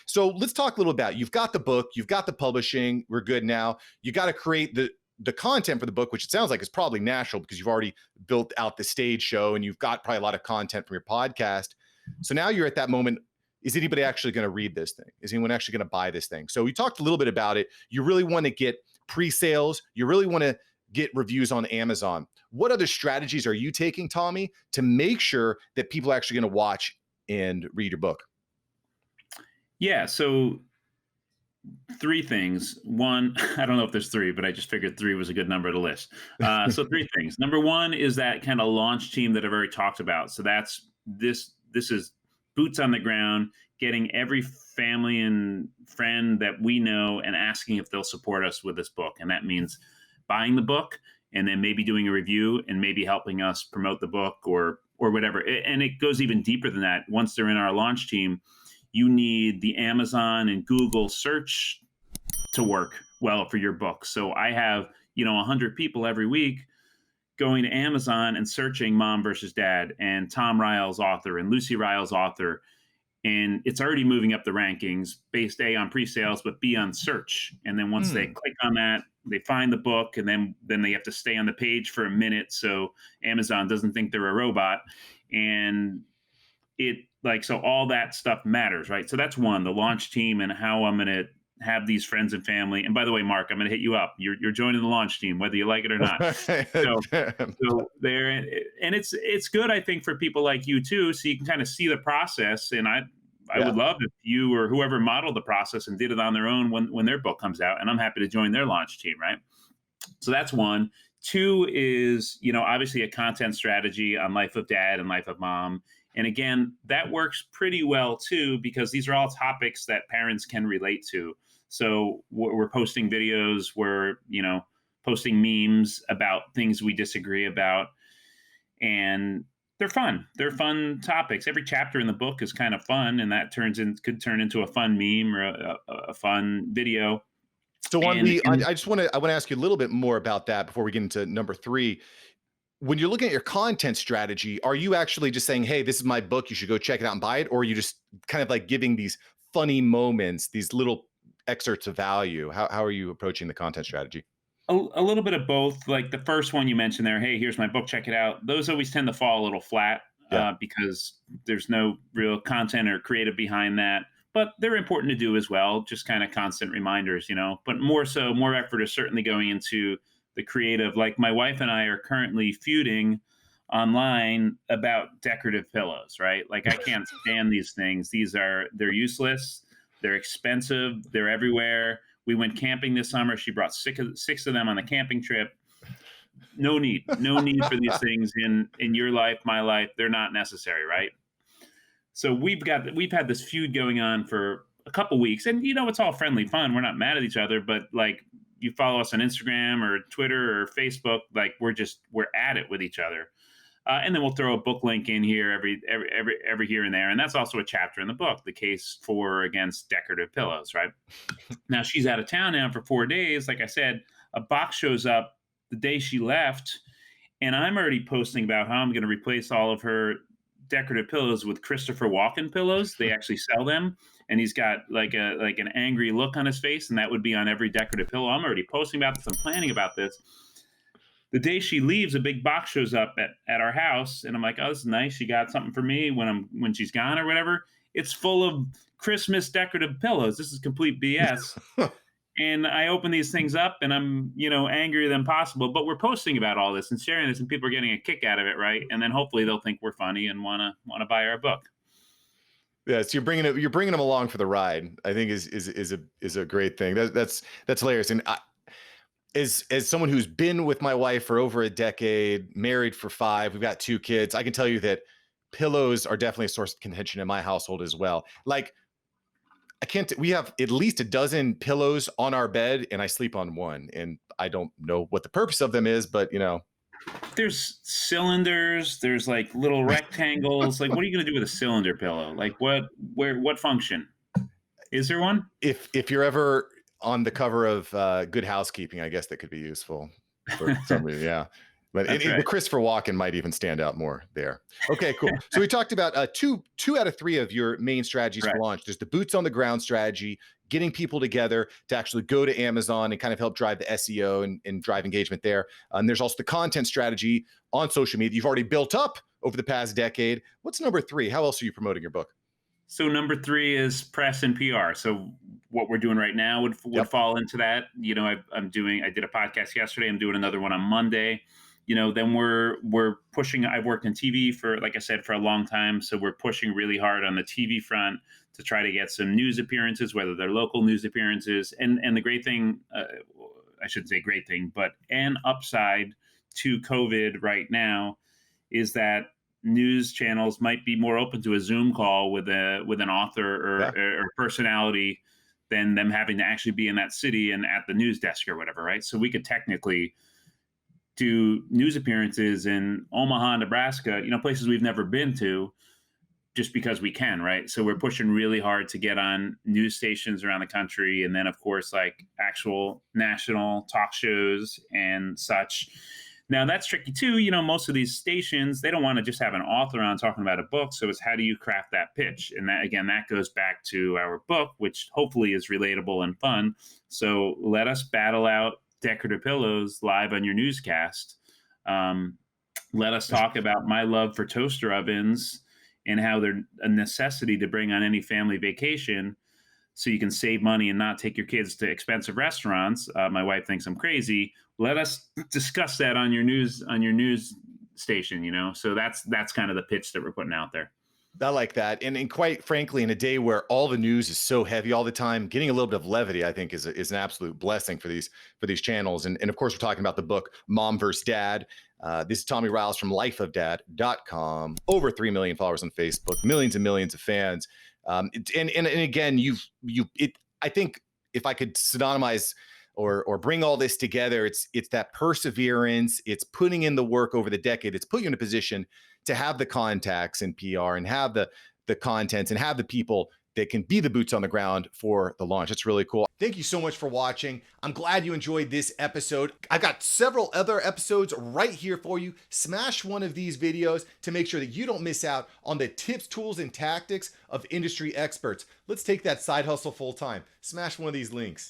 So let's talk a little about, you've got the book, you've got the publishing, we're good now. You got to create the content for the book, which it sounds like is probably natural because you've already built out the stage show and you've got probably a lot of content from your podcast. So now you're at that moment. Is anybody actually going to read this thing? Is anyone actually going to buy this thing? So we talked a little bit about it. You really want to get pre-sales. You really want to get reviews on Amazon. What other strategies are you taking, Tommy, to make sure that people are actually going to watch and read your book? Yeah. So 3 things. One, I don't know if there's 3, but I just figured 3 was a good number to list. So 3 things. Number 1 is that kind of launch team that I've already talked about. So that's this is boots on the ground, getting every family and friend that we know and asking if they'll support us with this book. And that means buying the book and then maybe doing a review and maybe helping us promote the book or whatever. And it goes even deeper than that. Once they're in our launch team, you need the Amazon and Google search to work well for your book. So I have, 100 people every week going to Amazon and searching Mom versus Dad and Tom Riles author and Lucy Riles author. And it's already moving up the rankings based A on pre-sales, but B on search. And then once they click on that, they find the book and then they have to stay on the page for a minute. So Amazon doesn't think they're a robot. And so all that stuff matters, right? So that's one, the launch team and how I'm going to have these friends and family. And by the way, Mark, I'm going to hit you up. You're joining the launch team, whether you like it or not. So there, and it's good, I think, for people like you too, so you can kind of see the process. And I would love if you or whoever modeled the process and did it on their own when their book comes out. And I'm happy to join their launch team, right? So that's one. 2 is, obviously a content strategy on Life of Dad and Life of Mom. And again, that works pretty well too, because these are all topics that parents can relate to. So we're posting videos, we're, posting memes about things we disagree about. And they're fun. They're fun topics. Every chapter in the book is kind of fun, and that could turn into a fun meme or a fun video. So I want to ask you a little bit more about that before we get into number 3. When you're looking at your content strategy, are you actually just saying, hey, this is my book, you should go check it out and buy it? Or are you just kind of like giving these funny moments, these little excerpts of value? How are you approaching the content strategy? A little bit of both. Like the first one you mentioned there, hey, here's my book, check it out. Those always tend to fall a little flat because there's no real content or creative behind that. But they're important to do as well, just kind of constant reminders, But more effort is certainly going into the creative. Like my wife and I are currently feuding online about decorative pillows, right? Like I can't stand these things. They're useless. They're expensive. They're everywhere. We went camping this summer. She brought 6 of them on the camping trip. No need for these things in your life, my life. They're not necessary, right? So we've had this feud going on for a couple weeks, and it's all friendly fun. We're not mad at each other, but like you follow us on Instagram or Twitter or Facebook, like we're at it with each other. And then we'll throw a book link in here every here and there. And that's also a chapter in the book, the case for or against decorative pillows, right? Now she's out of town now for 4 days. Like I said, a box shows up the day she left, and I'm already posting about how I'm going to replace all of her decorative pillows with Christopher Walken pillows. They actually sell them. And he's got like an angry look on his face, and that would be on every decorative pillow. I'm already posting about this. I'm planning about this. The day she leaves, a big box shows up at our house, and I'm like, "Oh, this is nice. She got something for me when she's gone or whatever." It's full of Christmas decorative pillows. This is complete BS. And I open these things up, and I'm angrier than possible. But we're posting about all this and sharing this, and people are getting a kick out of it, right? And then hopefully they'll think we're funny and wanna buy our book. Yeah, so you're bringing them along for the ride. I think is a great thing. That's hilarious. And as someone who's been with my wife for over a decade, married for 5, we've got 2 kids, I can tell you that pillows are definitely a source of contention in my household as well. Like we have at least a dozen pillows on our bed, and I sleep on one, and I don't know what the purpose of them is, but there's cylinders, there's like little rectangles. Like, what are you going to do with a cylinder pillow? Like what function? Is there one? If you're ever on the cover of Good Housekeeping, I guess that could be useful for some reason. Yeah. But That's the right. Christopher Walken might even stand out more there. Okay, cool. So we talked about two out of three of your main strategies for Right. launch. There's the boots on the ground strategy, getting people together to actually go to Amazon and kind of help drive the SEO and drive engagement there. And there's also the content strategy on social media you've already built up over the past decade. What's number three? How else are you promoting your book? So number three is press and PR. So what we're doing right now would Yep. fall into that. I did a podcast yesterday. I'm doing another one on Monday. Then we're pushing. I've worked in TV for, like I said, for a long time. So we're pushing really hard on the TV front to try to get some news appearances, whether they're local news appearances. And the great thing, I shouldn't say great thing, but an upside to COVID right now is that news channels might be more open to a Zoom call with an author Yeah. or personality than them having to actually be in that city and at the news desk or whatever, right? So we could technically do news appearances in Omaha, Nebraska, places we've never been to, just because we can, right? So we're pushing really hard to get on news stations around the country, and then of course like actual national talk shows and such. Now that's tricky too. Most of these stations, they don't want to just have an author on talking about a book. So it's, how do you craft that pitch? And that, again, that goes back to our book, which hopefully is relatable and fun. So let us battle out decorative pillows live on your newscast. Let us talk about my love for toaster ovens and how they're a necessity to bring on any family vacation, so you can save money and not take your kids to expensive restaurants. My wife thinks I'm crazy. Let us discuss that on your news station. So that's kind of the pitch that we're putting out there. I like that. And quite frankly, in a day where all the news is so heavy all the time, getting a little bit of levity, I think, is an absolute blessing for these channels. And of course, we're talking about the book Mom vs. Dad. This is Tommy Riles from lifeofdad.com. Over 3 million followers on Facebook, millions and millions of fans. And again, I think if I could synonymize or bring all this together, it's that perseverance, it's putting in the work over the decade. It's put you in a position to have the contacts in PR and have the content and have the people that can be the boots on the ground for the launch. It's really cool. Thank you so much for watching. I'm glad you enjoyed this episode. I've got several other episodes right here for you. Smash one of these videos to make sure that you don't miss out on the tips, tools, and tactics of industry experts. Let's take that side hustle full time. Smash one of these links.